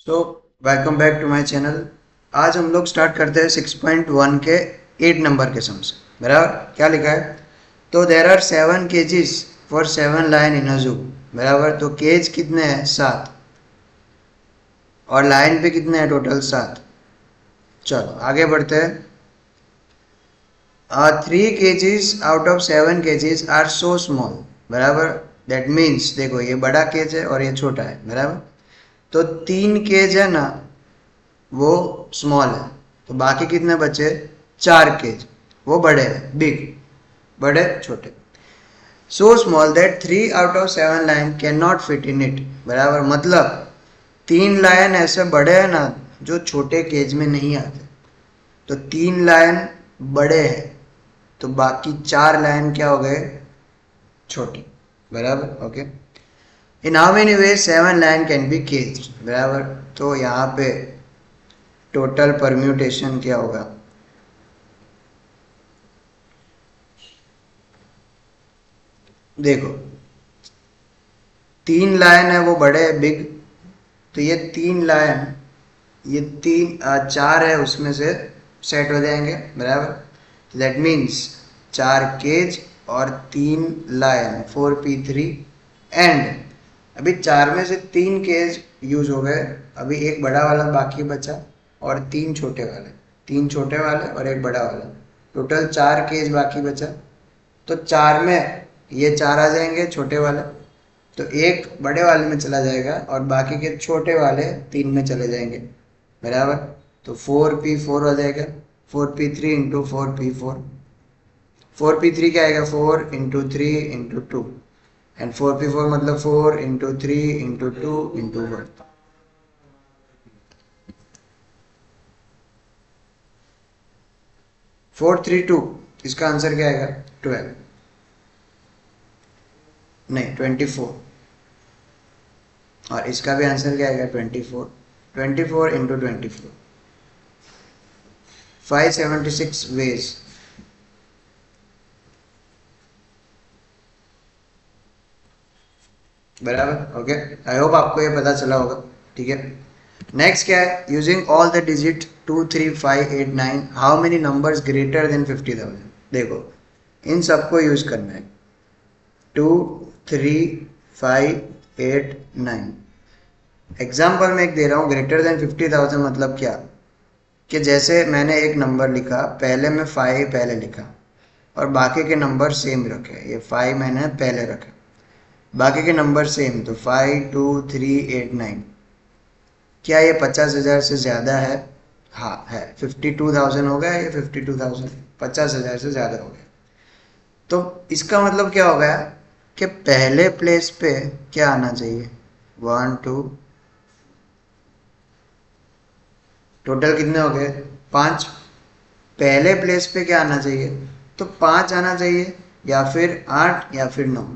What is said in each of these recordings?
So welcome back to my channel. आज हम लोग स्टार्ट करते हैं 6.1 के 8 नंबर के सम से। बराबर क्या लिखा है? तो there are 7 cages for 7 lion in a zoo. बराबर, तो केज कितने हैं? 7। और लायन पे कितने हैं? टोटल 7। चलो आगे बढ़ते हैं। 3 cages out of 7 cages are so small. बराबर, दैट मीन्स देखो ये बड़ा केज है और ये छोटा है। बराबर, तो 3 केज है ना, वो स्मॉल है। तो बाकी कितने बचे? 4 केज, वो बड़े हैं, बिग, बड़े छोटे। So small that 3 out of 7 lion can not fit in it. बराबर, मतलब 3 लायन ऐसे बड़े हैं ना जो छोटे केज में नहीं आते। तो 3 लायन बड़े हैं, तो बाकी 4 लायन क्या हो गए? छोटे। बराबर, okay. In how many way 7 lion can be cage. बराबर, तो यहाँ पे टोटल परम्यूटेशन क्या होगा? देखो 3 लायन है, वो बड़े है, बिग। तो ये 3 लायन, ये 4 है उसमें से सेट हो जाएंगे। बराबर, दैट मीन्स 4 केज और 3 लायन, 4p3। एंड अभी 4 में से 3 केज यूज हो गए, अभी एक बड़ा वाला बाकी बचा और 3 छोटे वाले। 3 छोटे वाले और एक बड़ा वाला, टोटल 4 केज बाकी बचा। तो 4 में ये 4 आ जाएंगे छोटे वाले, तो एक बड़े वाले में चला जाएगा और बाकी के छोटे वाले 3 में चले जाएंगे। बराबर, तो 4p4 हो जाएगा। 4p3 into 4p4। 4p3 क्या आएगा? 4 इंटू 3 इंटू 2। एंड 4p4 मतलब 4 इंटू 3 इंटू 2 इंटू 1। 432, इसका आंसर क्या आएगा? 12, नहीं 24। और इसका भी आंसर क्या आएगा? 24। 24 इंटू 24, 576 वेज। बराबर, ओके। आई होप आपको ये पता चला होगा। ठीक है, नेक्स्ट क्या है? Using all the digit 2, 3, 5, 8, 9 how many numbers greater than 50,000। देखो इन सबको यूज करना है। 2, 3, 5, 8, 9। एग्जाम्पल में एक दे रहा हूँ, ग्रेटर देन 50,000 मतलब क्या? कि जैसे मैंने एक नंबर लिखा, पहले में 5 पहले लिखा और बाकी के नंबर सेम रखे। ये 5 मैंने पहले रखा, बाकी के नंबर सेम, तो 5, 2, 3, 8, 9। क्या ये 50,000 से ज़्यादा है? हाँ है। 52,000 हो गया, ये 52,000, 50,000 से ज़्यादा हो गया। तो इसका मतलब क्या हो गया कि पहले प्लेस पे क्या आना चाहिए? 1, 2, टोटल कितने हो गए? 5। पहले प्लेस पे क्या आना चाहिए? तो 5 आना चाहिए, या फिर 8 या फिर 9।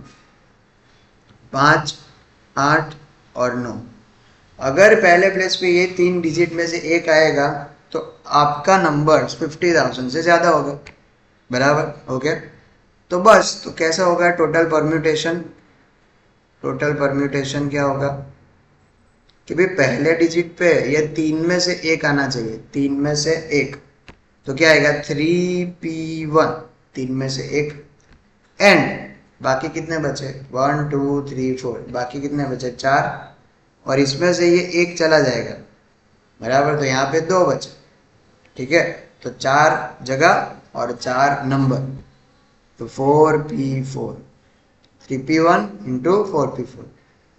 5, 8 और 9। अगर पहले प्लेस पे ये 3 डिजिट में से एक आएगा तो आपका नंबर 50,000 से ज़्यादा होगा। बराबर, ओके। तो बस, तो कैसा होगा टोटल परम्यूटेशन? टोटल परम्यूटेशन क्या होगा कि भाई पहले डिजिट पे ये 3 में से एक आना चाहिए, 3 में से एक। तो क्या आएगा? 3p1, 3 में से एक। एंड बाकी कितने बचे? 1, 2, 3, 4, बाकी कितने बचे? 4। और इसमें से ये एक चला जाएगा। बराबर, तो यहाँ पे 2 बचे। ठीक है, तो 4 जगह और 4 नंबर, तो 4p4। 3p1 into 4p4।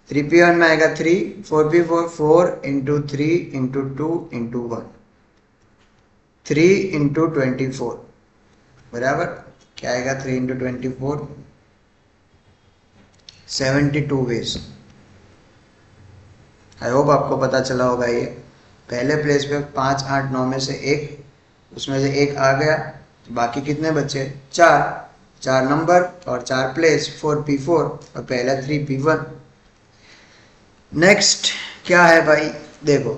3p1 में आएगा 3, 4p4 4 into 3 into 2 into 1, 3 into 24। बराबर, क्या आएगा? 3 इंटू 24, 72 वेज। आई होप आपको पता चला होगा ये। पहले प्लेस पे 5, 8, 9 में से एक, उसमें से एक आ गया, तो बाकी कितने बचे? 4। 4 नंबर और 4 प्लेस, 4p4 और पहला 3p1। नेक्स्ट क्या है भाई? देखो,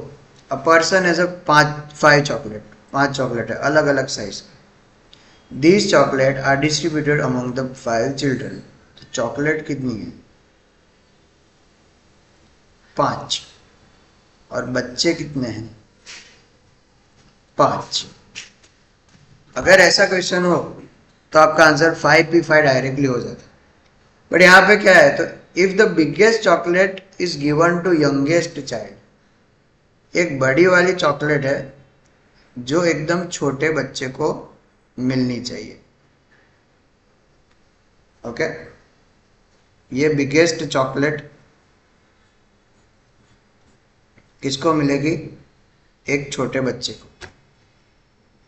a person as a 5 chocolate, 5 chocolate है अलग अलग size. These chocolate are distributed among the 5 children. तो चॉकलेट कितनी है? 5। और बच्चे कितने हैं? 5। अगर ऐसा क्वेश्चन हो तो आपका आंसर 5p5 डायरेक्टली हो जाता है। बट यहाँ पे क्या है, तो if the biggest chocolate is given to youngest child, एक बड़ी वाली चॉकलेट है जो एकदम छोटे बच्चे को मिलनी चाहिए। ओके, ये बिगेस्ट चॉकलेट किसको मिलेगी? एक छोटे बच्चे को।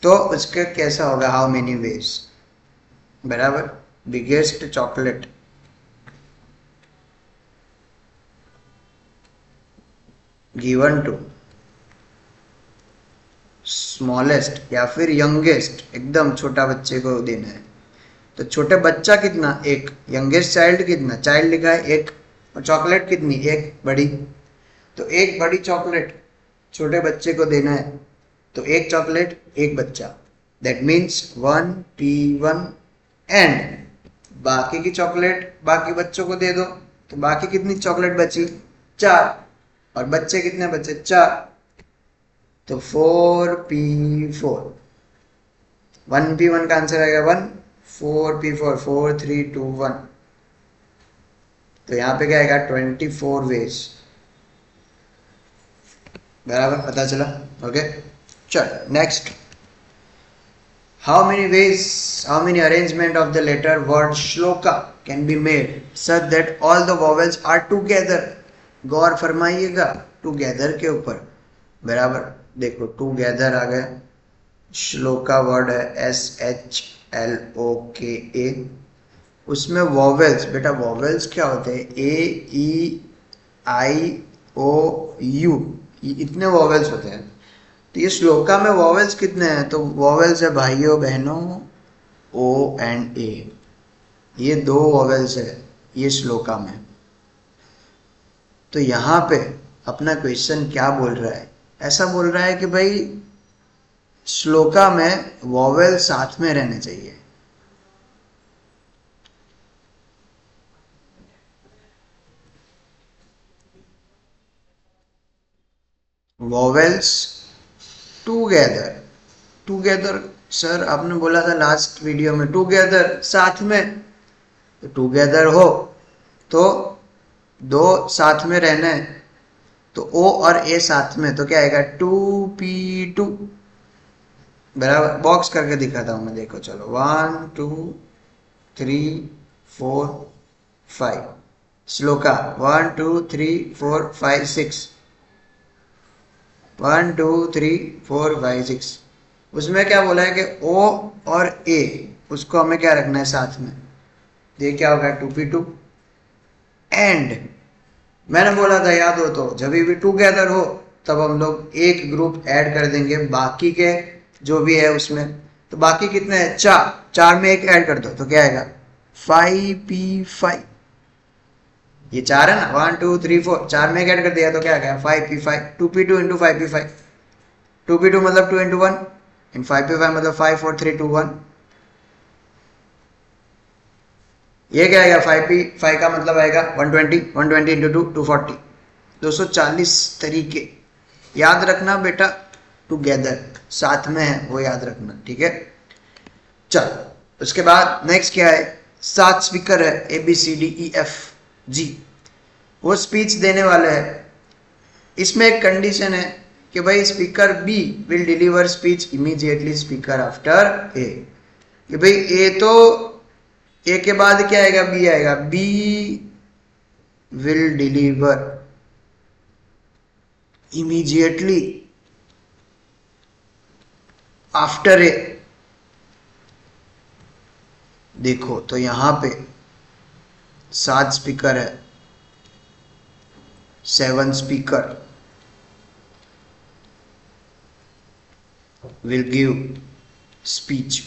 तो उसके कैसा होगा, हाउ मेनी वेज, बराबर, biggest chocolate given to smallest या फिर यंगेस्ट, एकदम छोटा बच्चे को देना है। तो छोटे बच्चा कितना? एक। यंगेस्ट चाइल्ड कितना? चाइल्ड लिखा है एक। और चॉकलेट कितनी? एक बड़ी। तो एक बड़ी चॉकलेट छोटे बच्चे को देना है, तो एक चॉकलेट एक बच्चा, दैट मीन्स 1p1। एंड बाकी की चॉकलेट बाकी बच्चों को दे दो, तो बाकी कितनी चॉकलेट बची? 4। और बच्चे कितने बचे? 4। तो 4p4। 1p1 का आंसर आएगा 1, 4p4, 4 3 2 1। तो यहाँ पे क्या आएगा? 24 वेज, बराबर, पता चला? ओके, चल next. How many ways, how many arrangement of the letter word shloka can be made such that all the vowels are together? गौर फरमाइएगा टुगेदर के ऊपर, बराबर। देखो टुगेदर आ गया, श्लोका वर्ड है SHLOKA, उसमें वॉवेल्स, बेटा वॉवेल्स क्या होते हैं? AEIOU, इतने वॉवेल्स होते हैं। तो ये श्लोका में वॉवेल्स कितने हैं? तो वॉवेल्स है भाइयों बहनों O and A, ये 2 वॉवेल्स है ये श्लोका में। तो यहाँ पे अपना क्वेश्चन क्या बोल रहा है? ऐसा बोल रहा है कि भाई श्लोका में वॉवेल साथ में रहने चाहिए। वॉवेल्स टुगेदर, टुगेदर सर आपने बोला था लास्ट वीडियो में टुगेदर साथ में, तो टुगेदर हो तो 2 साथ में रहना है, तो O और A साथ में, तो क्या आएगा? 2p2, बराबर। बॉक्स करके दिखाता हूं मैं, देखो चलो, 1 2 3 4 5, श्लोका 1 2 3 4 5 6, 1 2 3 4 5 6। उसमें क्या बोला है कि O और A, उसको हमें क्या रखना है? साथ में। ये क्या होगा? 2p2। एंड मैंने बोला था, याद हो तो, जब भी टुगेदर हो तब हम लोग एक ग्रुप ऐड कर देंगे बाकी के जो भी है उसमें। तो बाकी कितने हैं? 4। 4 में एक ऐड कर दो तो क्या आएगा? 5p5। ये 4 है ना, 1 2 3 4, 4 में एक ऐड कर दिया तो क्या आ गया? 5p5। 2p2 into 5p5, 2p2 मतलब 2 इंटू 1, इन 5p5 मतलब 5 4 3 2 1। ये क्या आएगा? 5p5 का मतलब आएगा 120, 120 इंटू 2 240, 240 तरीके। याद रखना बेटा, टुगेदर साथ में है वो याद रखना, ठीक है। चल उसके बाद नेक्स्ट क्या है? 7 स्पीकर है ABCDEFG, वो स्पीच देने वाले हैं। इसमें एक कंडीशन है कि भाई speaker B will deliver speech immediately speaker after A, कि भाई A तो A के बाद क्या आएगा? B आएगा, B will deliver immediately after A। देखो तो यहां पे 7 स्पीकर है, 7 speaker will give speech।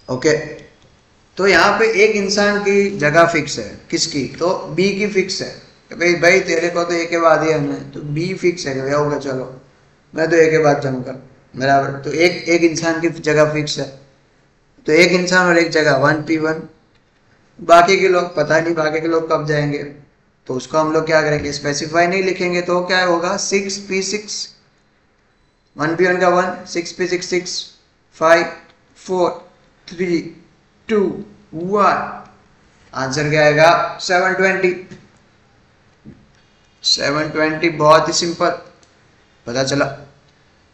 Okay, तो यहाँ पे एक इंसान की जगह फिक्स है, किसकी? तो बी की फिक्स है, भाई भाई तेरे को तो ए के बाद ही आना है, तो बी फिक्स है, भैया होगा चलो मैं तो ए के बाद जाऊंगा, बराबर। तो एक इंसान की जगह फिक्स है, तो एक इंसान और एक जगह 1p1। बाकी के लोग पता नहीं बाकी के लोग कब जाएंगे, तो उसको हम लोग क्या करेंगे, स्पेसिफाई नहीं लिखेंगे तो क्या होगा, 6p6, 1p1 का 1, 6p6 6, 5 4 3 2 1, आंसर क्या आएगा 720। 720 बहुत ही सिंपल, पता चला।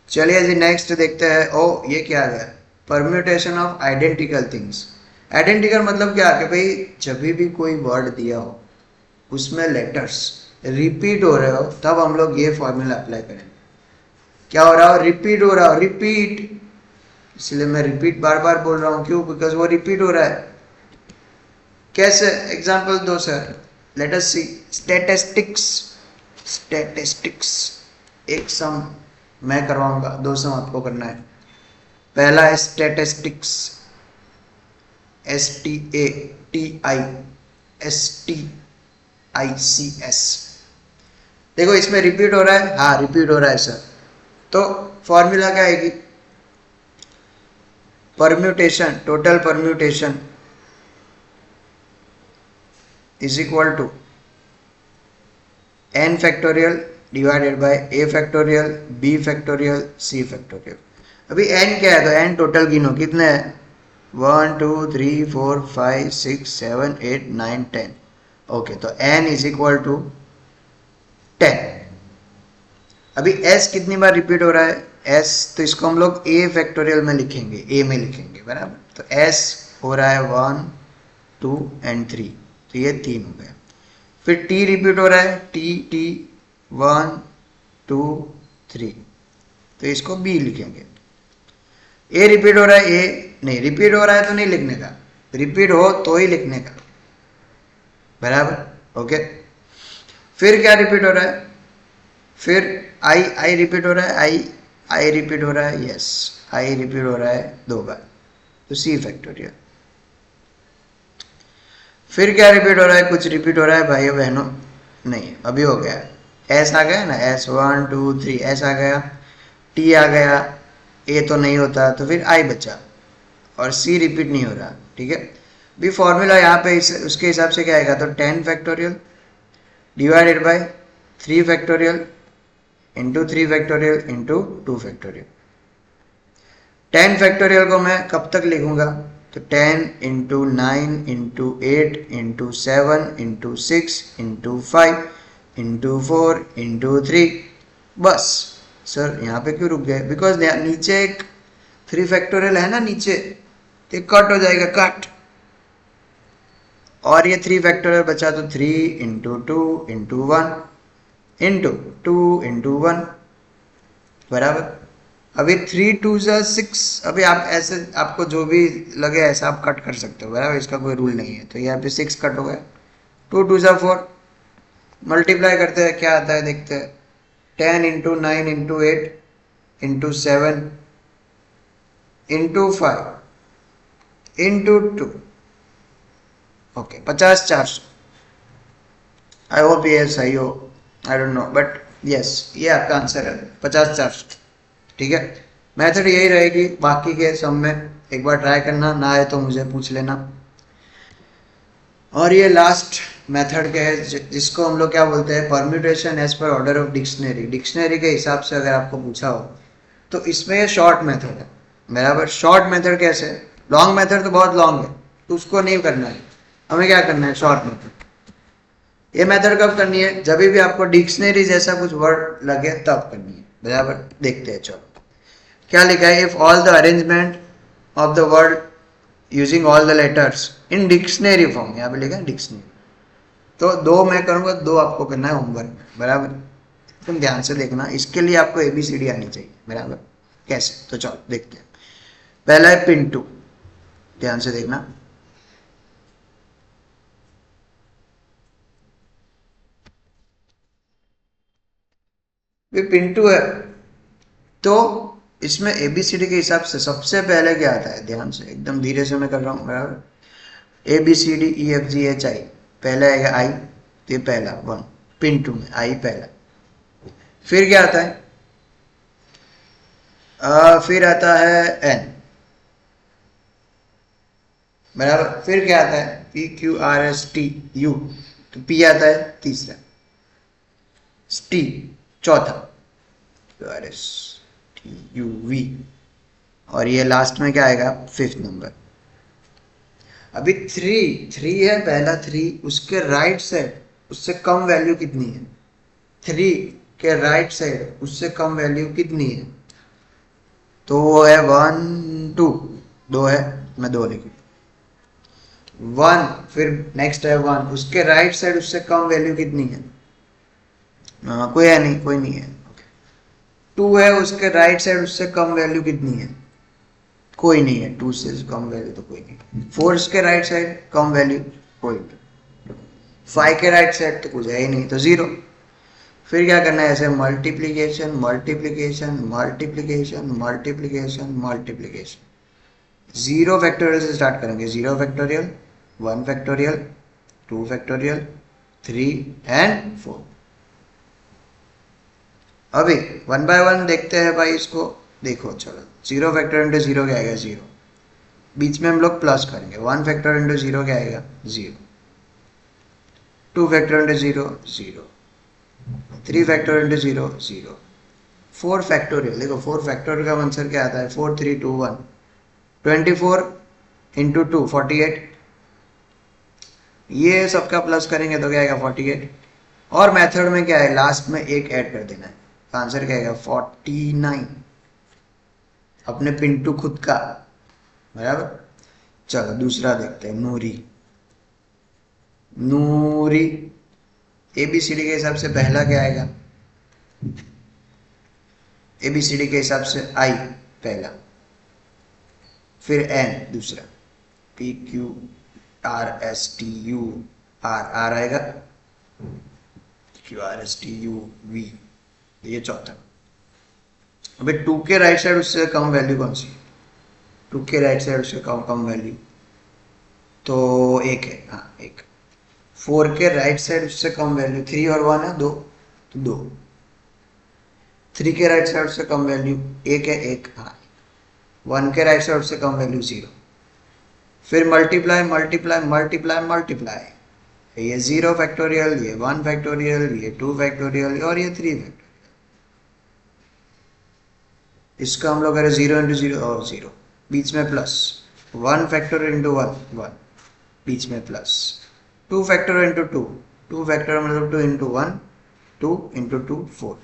चलिए जी नेक्स्ट देखते हैं। ओ ये क्या है, permutation of identical things. Identical मतलब क्या कि भाई जब भी कोई वर्ड दिया हो उसमें लेटर्स रिपीट हो रहे हो तब हम लोग ये फॉर्मूला अप्लाई करेंगे। क्या हो रहा हो, रिपीट हो रहा हो, रिपीट, इसलिए मैं रिपीट बार बार बोल रहा हूँ, क्यों, बिकॉज वो रिपीट हो रहा है। कैसे, एग्जाम्पल दो सर, लेट अस सी। स्टैटिस्टिक्स, स्टैटिस्टिक्स एक सम मैं करवाऊंगा, 2 सम आपको करना है। पहला है स्टैटिस्टिक्स, STATISTICS। देखो इसमें रिपीट हो रहा है, हाँ रिपीट हो रहा है सर, तो फॉर्मूला क्या आएगी, permutation, total permutation is equal to n factorial divided by a factorial, b factorial, c factorial. अभी n क्या है, तो n टोटल गिनो कितने हैं, 1 2 3 4 5 6 7 8 9 10। ओके, तो n इज इक्वल टू 10। अभी s कितनी बार रिपीट हो रहा है, s तो इसको हम लोग a फैक्टोरियल में लिखेंगे, a में लिखेंगे बराबर। तो s हो रहा है 1 2 एंड 3, तो ये 3 हो गया। फिर t रिपीट हो रहा है, t 1 2 3, तो इसको b लिखेंगे। a रिपीट हो रहा है, a नहीं रिपीट हो रहा है तो नहीं लिखने का, रिपीट हो तो ही लिखने का बराबर। ओके, फिर क्या रिपीट हो रहा है, फिर आई रिपीट हो रहा है, आई रिपीट हो रहा है, यस आई रिपीट हो रहा है 2 बार, तो c फैक्टोरियल। फिर क्या रिपीट हो रहा है, कुछ रिपीट हो रहा है भाइयों बहनों, नहीं अभी हो गया, एस आ गया ना, एस 1 2 3 एस आ गया, टी आ गया, ए तो नहीं होता, तो फिर आई बचा, और सी रिपीट नहीं हो रहा, ठीक है। भी फॉर्मूला यहाँ पे उसके हिसाब से क्या आएगा, तो 10 factorial divided bye 3 factorial into 3 factorial into 2 factorial. 10 factorial को मैं कब तक लिखूंगा, तो 10 into 9 into 8 into 7 into 6 into 5 into 4 into 3। बस सर यहाँ पे क्यों रुक गए, बिकॉज नीचे एक 3 फैक्टोरियल है ना, नीचे एक कट हो जाएगा, कट, और ये 3 फैक्टोरियल बचा, तो 3 इंटू 2 इंटू 1 इंटू 2 इंटू 1 बराबर। अभी 3 2 6, अभी आप ऐसे आपको जो भी लगे ऐसा आप कट कर सकते हो बराबर, इसका कोई रूल नहीं है। तो यहाँ पे 6 कट हो गया, 2 2 4, मल्टीप्लाई करते हैं क्या आता है देखते हैं, 10 into 9 into 8 into 7 into 5 into 2, okay 50 400। I hope ये सही हो, I don't know but yes ये आपका आंसर है 50 400, ठीक है। मेथड यही रहेगी, बाकी के सब में एक बार ट्राई करना, ना आए तो मुझे पूछ लेना। और ये लास्ट मेथड के है जिसको हम लोग क्या बोलते हैं, permutation as per order of dictionary. Dictionary के हिसाब से अगर आपको पूछा हो तो इसमें ये शॉर्ट मेथड है बराबर। शॉर्ट मेथड कैसे, लॉन्ग मेथड तो बहुत लॉन्ग है तो उसको नहीं करना है, हमें क्या करना है, शॉर्ट मेथड। ये मेथड कब करनी है, जब भी आपको डिक्शनरी जैसा कुछ वर्ड लगे तब करनी है बराबर। देखते हैं, चलो क्या लिखा है, if all the arrangement of the word using all the letters in dictionary form, यहाँ पे लिखा है डिक्शनरी, तो 2 मैं करूंगा, 2 आपको करना है होमवर्क बराबर। तुम ध्यान से देखना, इसके लिए आपको ABCD आनी चाहिए बराबर। कैसे, तो चलो देखते हैं। पहला है पिंटू, ध्यान से देखना, पिंटू है तो इसमें ABCD के हिसाब से सबसे पहले क्या आता है, ध्यान से एकदम धीरे से मैं कर रहा हूँ बराबर। ABCDEFGHI, पहला आएगा आई, तो ये पहला 1 पिंटू में आई पहला। फिर क्या आता है, फिर आता है N बराबर। फिर क्या आता है, PQRSTU, तो पी आता है तीसरा, टी चौथा, यू वी, और ये लास्ट में क्या आएगा, फिफ्थ नंबर। अभी थ्री है पहला, थ्री, उसके राइट साइड उससे कम वैल्यू कितनी है, थ्री के राइट साइड उससे कम वैल्यू कितनी है, तो वो है 1 2, 2 है, मैं 2 लिखूँ, 1, फिर नेक्स्ट है 1, उसके राइट साइड उससे कम वैल्यू कितनी है, कोई है नहीं, कोई नहीं है। 2 है, उसके राइट साइड उससे कम वैल्यू कितनी है, कोई नहीं है, 2 से कम वैल्यू तो कोई नहीं। 4 के राइट साइड कम वैल्यू, कोई नहीं। 5 के राइट साइड तो कुछ है ही नहीं, तो 0। फिर क्या करना है, ऐसे multiplication multiplication multiplication multiplication multiplication, 0 factorial से स्टार्ट करेंगे, 0 फैक्टोरियल, 1 फैक्टोरियल, 2 फैक्टोरियल, 3 एंड 4। अभी 1 बाय 1 देखते हैं भाई इसको, देखो चलो, 0 फैक्टर इंटू 0 क्या आएगा, 0, बीच में हम लोग प्लस करेंगे, 1 फैक्टर इंटू 0 क्या आएगा, 0, 2 factor into 0 0, 3 factor into 0 0, 4 factorial, देखो 4 फैक्टोरियल का आंसर क्या आता है, 4 3 2 1, 24 इंटू 2 48, ये सबका प्लस करेंगे तो क्या आएगा 48, और मेथड में क्या है, लास्ट में एक ऐड कर देना है, आंसर क्या आएगा 49, अपने पिंटू खुद का, बराबर। चलो दूसरा देखते हैं, नूरी, नूरी, एबीसीडी के हिसाब से पहला क्या आएगा, एबीसीडी के हिसाब से आई पहला, फिर एन दूसरा, P Q R S T U R, R आएगा, Q R S T U V, ये चौथा। अबे 2 के राइट साइड उससे कम वैल्यू कौन सी, 2 के राइट साइड उससे कम वैल्यू तो एक है, हाँ एक। 4 के राइट साइड उससे कम वैल्यू, 3 और 1 है 2, तो 2। 3 के राइट साइड से कम वैल्यू एक है, एक, हाँ। 1 के राइट साइड से कम वैल्यू 0, फिर मल्टीप्लाई मल्टीप्लाई मल्टीप्लाई मल्टीप्लाई, ये 0 फैक्टोरियल, ये 1 फैक्टोरियल, ये 2 फैक्टोरियल, और ये 3 फैक्टोरियल। इसका हम लोग करें 0 इंटू 0 और 0, बीच में प्लस, 1 फैक्टोरियल इंटू 1 1, बीच में प्लस, 2 फैक्टोरियल इंटू 2, 2 फैक्टोरियल मतलब 2 इंटू 1, 2 इंटू 2 4,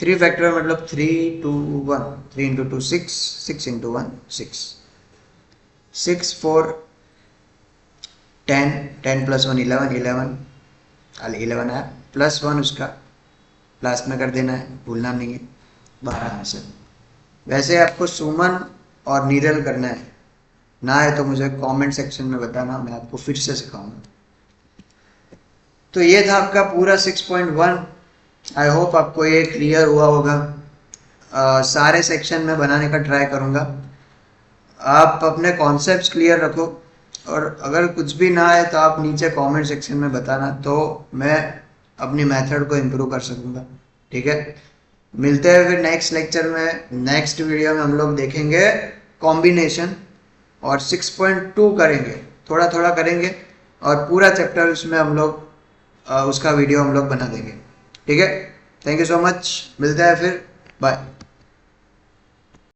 3 फैक्टोरियल मतलब 3 2 1, 3 इंटू 2 6, 6 इंटू 1 6, 6 4 10, 10 प्लस 1 11, 11 है, प्लस 1 उसका लास्ट में कर देना है, भूलना नहीं है, 12 आंसर। वैसे आपको सुमन और नीरल करना है, ना है तो मुझे कमेंट सेक्शन में बताना, मैं आपको फिर से सिखाऊंगा। तो ये था आपका पूरा 6.1। आई होप आपको ये क्लियर हुआ होगा। सारे सेक्शन में बनाने का ट्राई करूंगा। आप अपने कॉन्सेप्ट्स क्लियर रखो, और अगर कुछ भी ना आए तो आप नीचे कमेंट सेक्शन में बताना, तो मैं अपनी मेथड को इम्प्रूव कर सकूंगा। ठीक है, मिलते हैं फिर नेक्स्ट लेक्चर में। नेक्स्ट वीडियो में हम लोग देखेंगे कॉम्बिनेशन, और 6.2 करेंगे, थोड़ा थोड़ा करेंगे, और पूरा चैप्टर उसमें हम लोग उसका वीडियो हम लोग बना देंगे। ठीक है, थैंक यू सो मच, मिलते हैं फिर, बाय।